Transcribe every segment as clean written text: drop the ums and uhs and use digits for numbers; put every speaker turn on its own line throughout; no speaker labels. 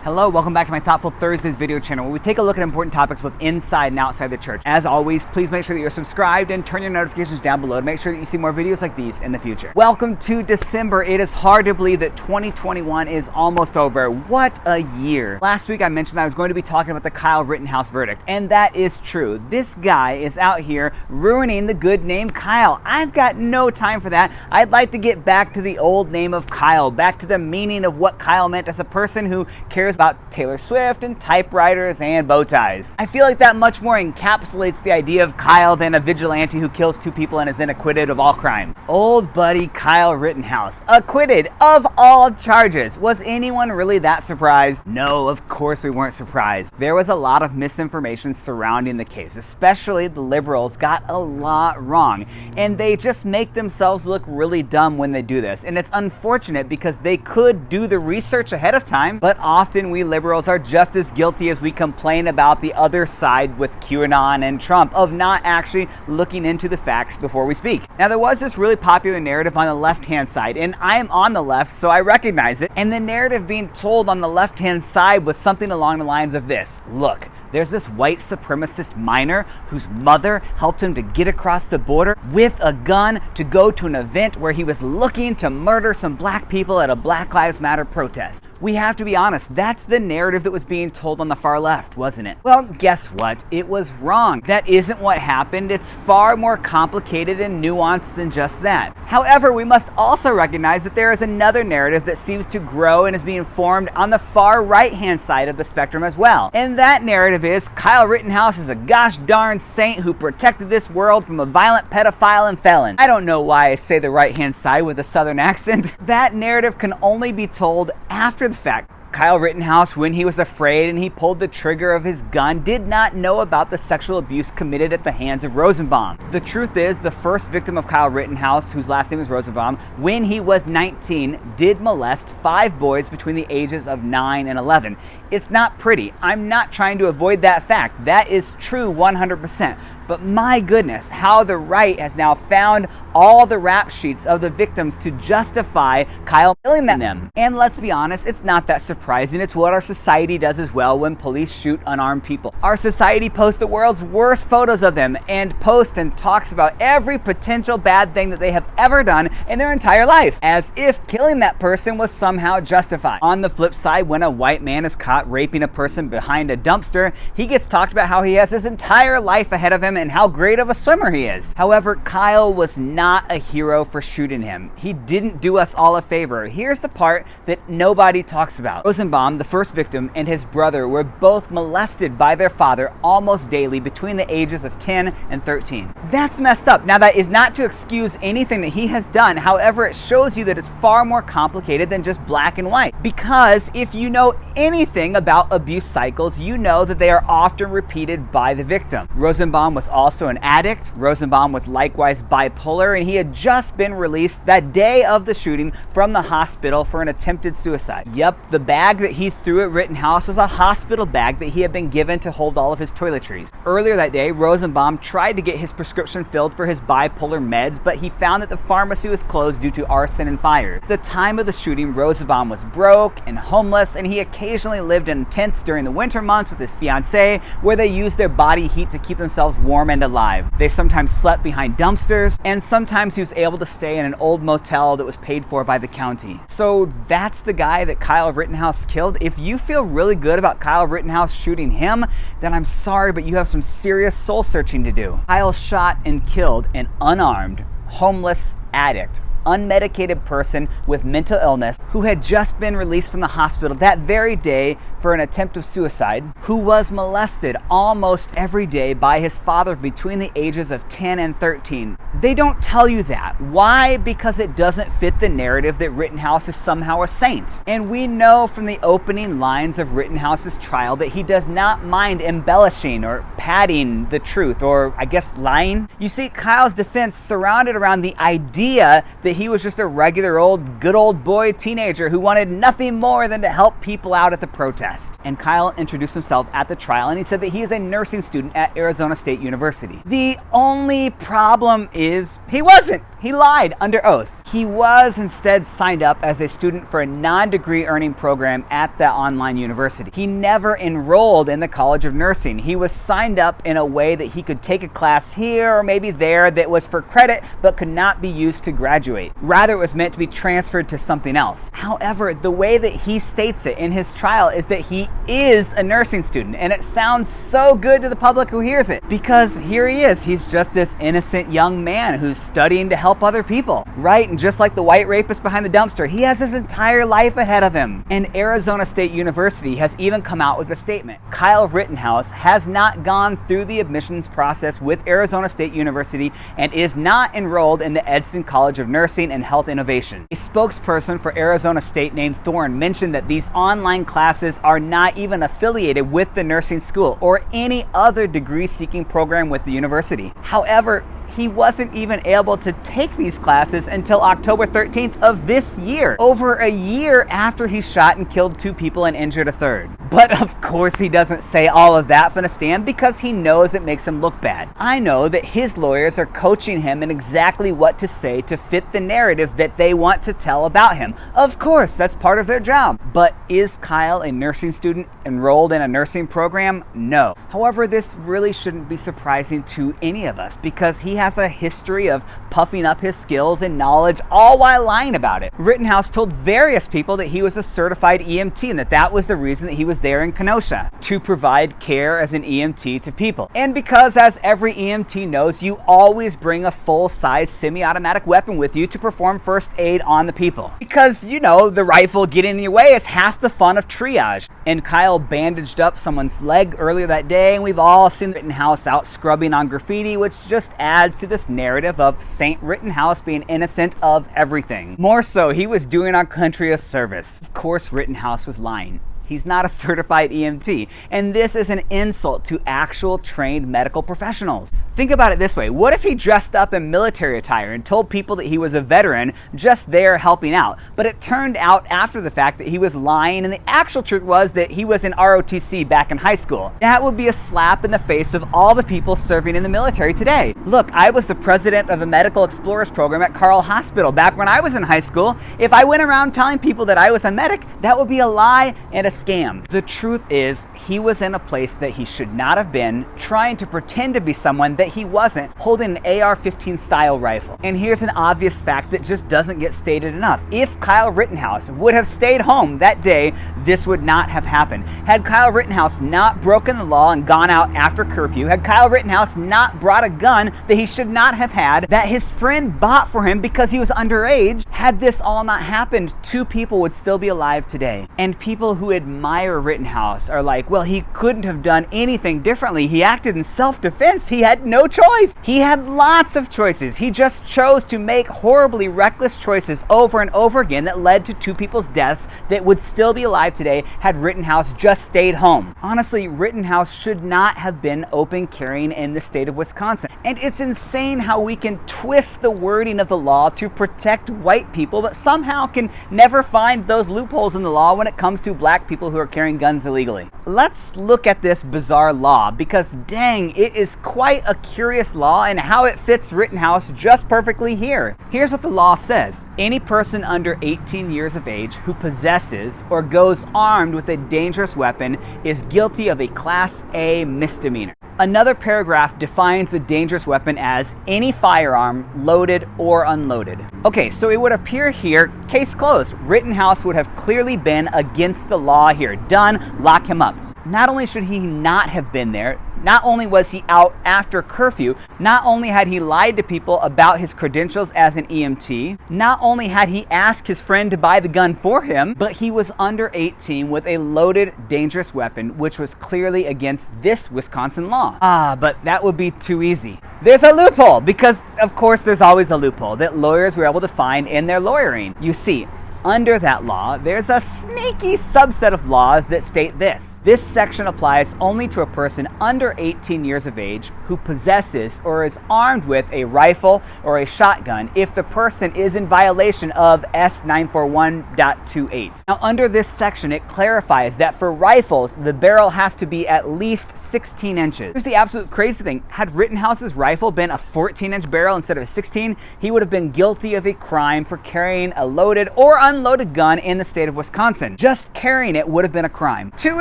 Hello, welcome back to my Thoughtful Thursdays video channel where we take a look at important topics both inside and outside the church. As always, please make sure that you're subscribed and turn your notifications down below to make sure that you see more videos like these in the future. Welcome to December. It is hard to believe that 2021 is almost over. What a year. Last week I mentioned that I was going to be talking about the Kyle Rittenhouse verdict, and that is true. This guy is out here ruining the good name Kyle. I've got no time for that. I'd like to get back to the old name of Kyle, back to the meaning of what Kyle meant as a person who cares about Taylor Swift and typewriters and bow ties. I feel like that much more encapsulates the idea of Kyle than a vigilante who kills two people and is then acquitted of all crime. Old buddy Kyle Rittenhouse, acquitted of all charges. Was anyone really that surprised? No, of course we weren't surprised. There was a lot of misinformation surrounding the case, especially the liberals got a lot wrong, and they just make themselves look really dumb when they do this. And it's unfortunate because they could do the research ahead of time, but often we liberals are just as guilty as we complain about the other side with QAnon and Trump of not actually looking into the facts before we speak. Now, there was this really popular narrative on the left-hand side, and I am on the left, so I recognize it. And the narrative being told on the left-hand side was something along the lines of this. Look, there's this white supremacist miner whose mother helped him to get across the border with a gun to go to an event where he was looking to murder some black people at a Black Lives Matter protest. We have to be honest, that's the narrative that was being told on the far left, wasn't it? Well, guess what? It was wrong. That isn't what happened. It's far more complicated and nuanced than just that. However, we must also recognize that there is another narrative that seems to grow and is being formed on the far right-hand side of the spectrum as well. And that narrative is Kyle Rittenhouse is a gosh darn saint who protected this world from a violent pedophile and felon. I don't know why I say the right-hand side with a southern accent. That narrative can only be told after the fact. Kyle Rittenhouse, when he was afraid and he pulled the trigger of his gun, did not know about the sexual abuse committed at the hands of Rosenbaum. The truth is, the first victim of Kyle Rittenhouse, whose last name is Rosenbaum, when he was 19, did molest 5 boys between the ages of 9 and 11. It's not pretty. I'm not trying to avoid that fact. That is true 100%. But my goodness, how the right has now found all the rap sheets of the victims to justify Kyle killing them. And let's be honest, it's not that surprising. It's what our society does as well when police shoot unarmed people. Our society posts the world's worst photos of them and posts and talks about every potential bad thing that they have ever done in their entire life, as if killing that person was somehow justified. On the flip side, when a white man is caught raping a person behind a dumpster, he gets talked about how he has his entire life ahead of him and how great of a swimmer he is. However, Kyle was not a hero for shooting him. He didn't do us all a favor. Here's the part that nobody talks about. Rosenbaum, the first victim, and his brother were both molested by their father almost daily between the ages of 10 and 13. That's messed up. Now, that is not to excuse anything that he has done. However, it shows you that it's far more complicated than just black and white. Because if you know anything about abuse cycles, you know that they are often repeated by the victim. Rosenbaum was also an addict. Rosenbaum was likewise bipolar, and he had just been released that day of the shooting from the hospital for an attempted suicide. Yep, the bag that he threw at Rittenhouse was a hospital bag that he had been given to hold all of his toiletries. Earlier that day, Rosenbaum tried to get his prescription filled for his bipolar meds, but he found that the pharmacy was closed due to arson and fire. At the time of the shooting, Rosenbaum was broke and homeless, and he occasionally lived in tents during the winter months with his fiancée, where they used their body heat to keep themselves warm and alive. They sometimes slept behind dumpsters, and sometimes he was able to stay in an old motel that was paid for by the county. So that's the guy that Kyle Rittenhouse killed. If you feel really good about Kyle Rittenhouse shooting him, then I'm sorry, but you have some serious soul searching to do. Kyle shot and killed an unarmed, homeless addict, unmedicated person with mental illness who had just been released from the hospital that very day for an attempt of suicide, who was molested almost every day by his father between the ages of 10 and 13. They don't tell you that. Why? Because it doesn't fit the narrative that Rittenhouse is somehow a saint. And we know from the opening lines of Rittenhouse's trial that he does not mind embellishing or padding the truth, or I guess lying. You see, Kyle's defense surrounded around the idea that he was just a regular good old boy teenager who wanted nothing more than to help people out at the protest. And Kyle introduced himself at the trial, and he said that he is a nursing student at Arizona State University. The only problem is he wasn't. He lied under oath. He was instead signed up as a student for a non-degree earning program at the online university. He never enrolled in the College of Nursing. He was signed up in a way that he could take a class here or maybe there that was for credit but could not be used to graduate. Rather, it was meant to be transferred to something else. However, the way that he states it in his trial is that he is a nursing student, and it sounds so good to the public who hears it because here he is. He's just this innocent young man who's studying to help other people, right? And just like the white rapist behind the dumpster, he has his entire life ahead of him. And Arizona State University has even come out with a statement. Kyle Rittenhouse has not gone through the admissions process with Arizona State University and is not enrolled in the Edson College of Nursing and Health Innovation. A spokesperson for Arizona State named Thorne mentioned that these online classes are not even affiliated with the nursing school or any other degree-seeking program with the university. However, he wasn't even able to take these classes until October 13th of this year, over a year after he shot and killed 2 people and injured a 3rd. But of course he doesn't say all of that from the stand because he knows it makes him look bad. I know that his lawyers are coaching him in exactly what to say to fit the narrative that they want to tell about him. Of course, that's part of their job. But is Kyle a nursing student enrolled in a nursing program? No. However, this really shouldn't be surprising to any of us because he has a history of puffing up his skills and knowledge all while lying about it. Rittenhouse told various people that he was a certified EMT and that was the reason that he was there in Kenosha, to provide care as an EMT to people. And because, as every EMT knows, you always bring a full-size semi-automatic weapon with you to perform first aid on the people. Because, you know, the rifle getting in your way is half the fun of triage. And Kyle bandaged up someone's leg earlier that day, and we've all seen Rittenhouse out scrubbing on graffiti, which just adds to this narrative of Saint Rittenhouse being innocent of everything. More so, he was doing our country a service. Of course, Rittenhouse was lying. He's not a certified EMT, and this is an insult to actual trained medical professionals. Think about it this way. What if he dressed up in military attire and told people that he was a veteran just there helping out, but it turned out after the fact that he was lying and the actual truth was that he was in ROTC back in high school? That would be a slap in the face of all the people serving in the military today. Look, I was the president of the Medical Explorers program at Carl Hospital back when I was in high school. If I went around telling people that I was a medic, that would be a lie and a scam. The truth is, he was in a place that he should not have been, trying to pretend to be someone that he wasn't, holding an AR-15 style rifle. And here's an obvious fact that just doesn't get stated enough. If Kyle Rittenhouse would have stayed home that day, this would not have happened. Had Kyle Rittenhouse not broken the law and gone out after curfew, had Kyle Rittenhouse not brought a gun that he should not have had, that his friend bought for him because he was underage, had this all not happened, 2 people would still be alive today. And people who admire Rittenhouse are like, well, he couldn't have done anything differently. He acted in self-defense. He had no choice. He had lots of choices. He just chose to make horribly reckless choices over and over again that led to 2 people's deaths that would still be alive today had Rittenhouse just stayed home. Honestly, Rittenhouse should not have been open carrying in the state of Wisconsin. And it's insane how we can twist the wording of the law to protect white people, but somehow can never find those loopholes in the law when it comes to black people who are carrying guns illegally. Let's look at this bizarre law because dang, it is quite a curious law and how it fits Rittenhouse just perfectly here. Here's what the law says. Any person under 18 years of age who possesses or goes armed with a dangerous weapon is guilty of a Class A misdemeanor. Another paragraph defines a dangerous weapon as any firearm, loaded or unloaded. Okay, so it would appear here, case closed. Rittenhouse would have clearly been against the law here. Done, lock him up. Not only should he not have been there, not only was he out after curfew, not only had he lied to people about his credentials as an EMT, not only had he asked his friend to buy the gun for him, but he was under 18 with a loaded, dangerous weapon, which was clearly against this Wisconsin law. But that would be too easy. There's a loophole, because of course there's always a loophole that lawyers were able to find in their lawyering. You see, Under that law, there's a sneaky subset of laws that state this. This section applies only to a person under 18 years of age who possesses or is armed with a rifle or a shotgun if the person is in violation of S941.28. Now, under this section, it clarifies that for rifles, the barrel has to be at least 16 inches. Here's the absolute crazy thing. Had Rittenhouse's rifle been a 14-inch barrel instead of a 16, he would have been guilty of a crime for carrying a loaded or unloaded gun in the state of Wisconsin. Just carrying it would have been a crime. 2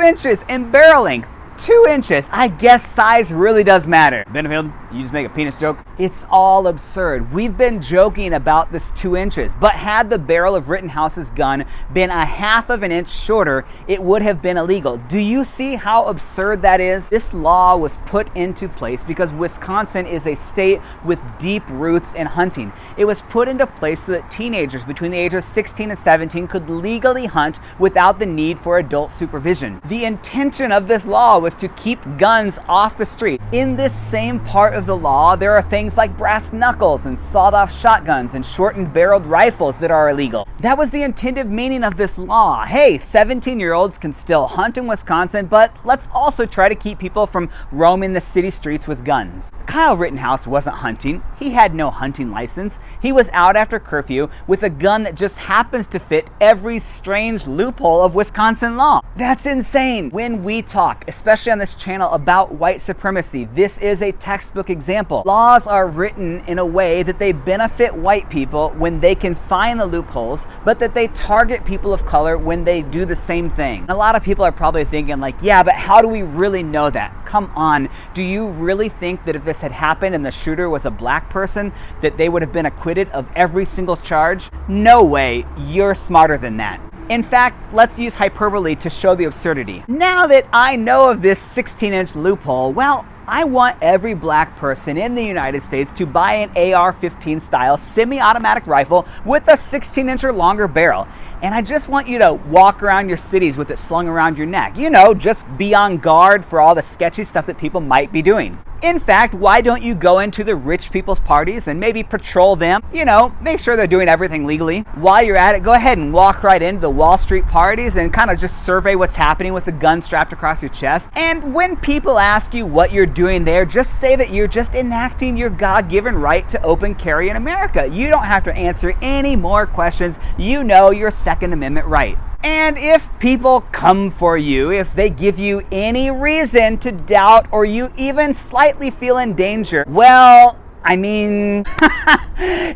inches in barrel length. 2 inches. I guess size really does matter. Benefield, you just make a penis joke? It's all absurd. We've been joking about this 2 inches, but had the barrel of Rittenhouse's gun been a half of an inch shorter, it would have been illegal. Do you see how absurd that is? This law was put into place because Wisconsin is a state with deep roots in hunting. It was put into place so that teenagers between the ages of 16 and 17 could legally hunt without the need for adult supervision. The intention of this law was to keep guns off the street. In this same part of the law, there are things like brass knuckles and sawed-off shotguns and shortened barreled rifles that are illegal. That was the intended meaning of this law. Hey, 17-year-olds can still hunt in Wisconsin, but let's also try to keep people from roaming the city streets with guns. Kyle Rittenhouse wasn't hunting. He had no hunting license. He was out after curfew with a gun that just happens to fit every strange loophole of Wisconsin law. That's insane. When we talk, especially on this channel, about white supremacy, this is a textbook example. Laws are written in a way that they benefit white people when they can find the loopholes, but that they target people of color when they do the same thing. A lot of people are probably thinking like, yeah, but how do we really know that? Come on. Do you really think that if this had happened and the shooter was a black person, that they would have been acquitted of every single charge? No way. You're smarter than that. In fact, let's use hyperbole to show the absurdity. Now that I know of this 16-inch loophole, well, I want every black person in the United States to buy an AR-15 style semi-automatic rifle with a 16-inch or longer barrel. And I just want you to walk around your cities with it slung around your neck. You know, just be on guard for all the sketchy stuff that people might be doing. In fact, why don't you go into the rich people's parties and maybe patrol them? You know, make sure they're doing everything legally. While you're at it, go ahead and walk right into the Wall Street parties and kind of just survey what's happening with the gun strapped across your chest. And when people ask you what you're doing there, just say that you're just enacting your God-given right to open carry in America. You don't have to answer any more questions. You know your Second Amendment right. And if people come for you, if they give you any reason to doubt or you even slightly feel in danger, well, I mean,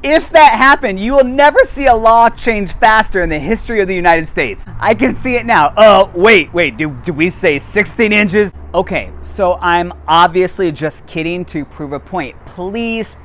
if that happened, you will never see a law change faster in the history of the United States. I can see it now. Oh, wait, do we say 16 inches? Okay, so I'm obviously just kidding to prove a point. Please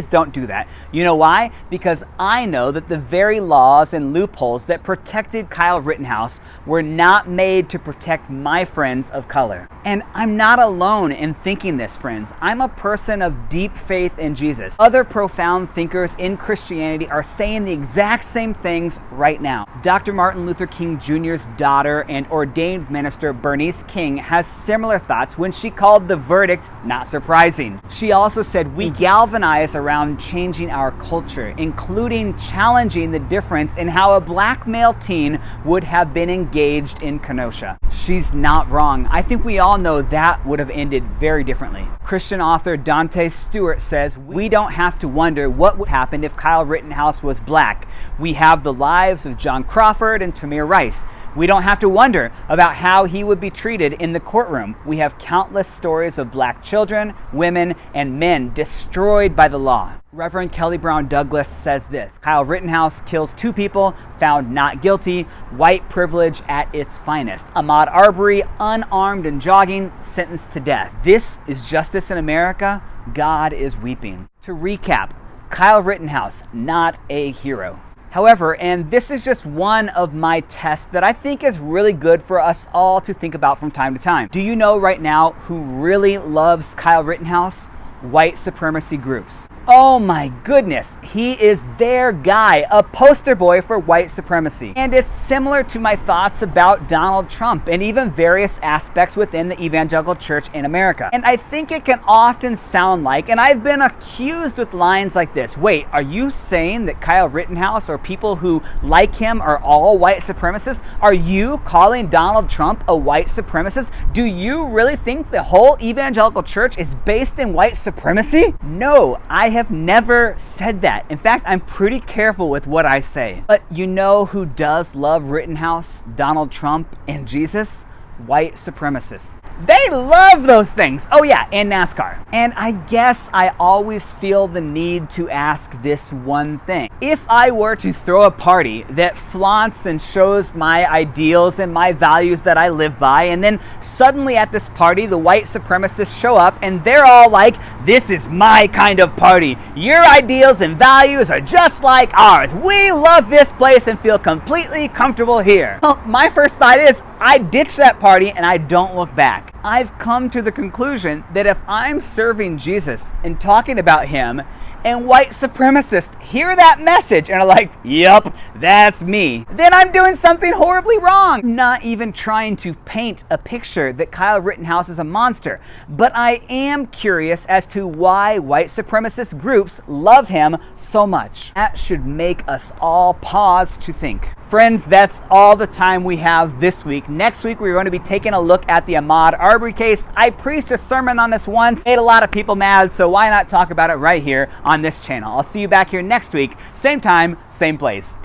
don't do that. You know why? Because I know that the very laws and loopholes that protected Kyle Rittenhouse were not made to protect my friends of color. And I'm not alone in thinking this, friends. I'm a person of deep faith in Jesus. Other profound thinkers in Christianity are saying the exact same things right now. Dr. Martin Luther King Jr.'s daughter and ordained minister Bernice King has similar thoughts when she called the verdict not surprising. She also said, we galvanize around changing our culture, including challenging the difference in how a black male teen would have been engaged in Kenosha. She's not wrong. I think we all know that would have ended very differently. Christian author Dante Stewart says, we don't have to wonder what would happen if Kyle Rittenhouse was black. We have the lives of John Crawford and Tamir Rice. We don't have to wonder about how he would be treated in the courtroom. We have countless stories of black children, women, and men destroyed by the law. Reverend Kelly Brown Douglas says this: Kyle Rittenhouse kills 2 people, found not guilty, white privilege at its finest. Ahmaud Arbery, unarmed and jogging, sentenced to death. This is justice in America. God is weeping. To recap, Kyle Rittenhouse, not a hero. However, and this is just one of my tests that I think is really good for us all to think about from time to time. Do you know right now who really loves Kyle Rittenhouse? White supremacy groups. Oh my goodness, he is their guy, a poster boy for white supremacy. And it's similar to my thoughts about Donald Trump and even various aspects within the evangelical church in America. And I think it can often sound like, and I've been accused with lines like this, wait, are you saying that Kyle Rittenhouse or people who like him are all white supremacists? Are you calling Donald Trump a white supremacist? Do you really think the whole evangelical church is based in white supremacy? No, I have never said that. In fact, I'm pretty careful with what I say. But you know who does love Rittenhouse, Donald Trump, and Jesus? White supremacists. They love those things. Oh yeah, and NASCAR. And I guess I always feel the need to ask this one thing. If I were to throw a party that flaunts and shows my ideals and my values that I live by, and then suddenly at this party the white supremacists show up and they're all like, this is my kind of party. Your ideals and values are just like ours. We love this place and feel completely comfortable here. Well, my first thought is, I ditch that party and I don't look back. I've come to the conclusion that if I'm serving Jesus and talking about him, and white supremacists hear that message and are like, yep, that's me, then I'm doing something horribly wrong. I'm not even trying to paint a picture that Kyle Rittenhouse is a monster, but I am curious as to why white supremacist groups love him so much. That should make us all pause to think. Friends, that's all the time we have this week. Next week, we're going to be taking a look at the Ahmaud Arbery case. I preached a sermon on this once, made a lot of people mad, so why not talk about it right here on this channel? I'll see you back here next week, same time, same place.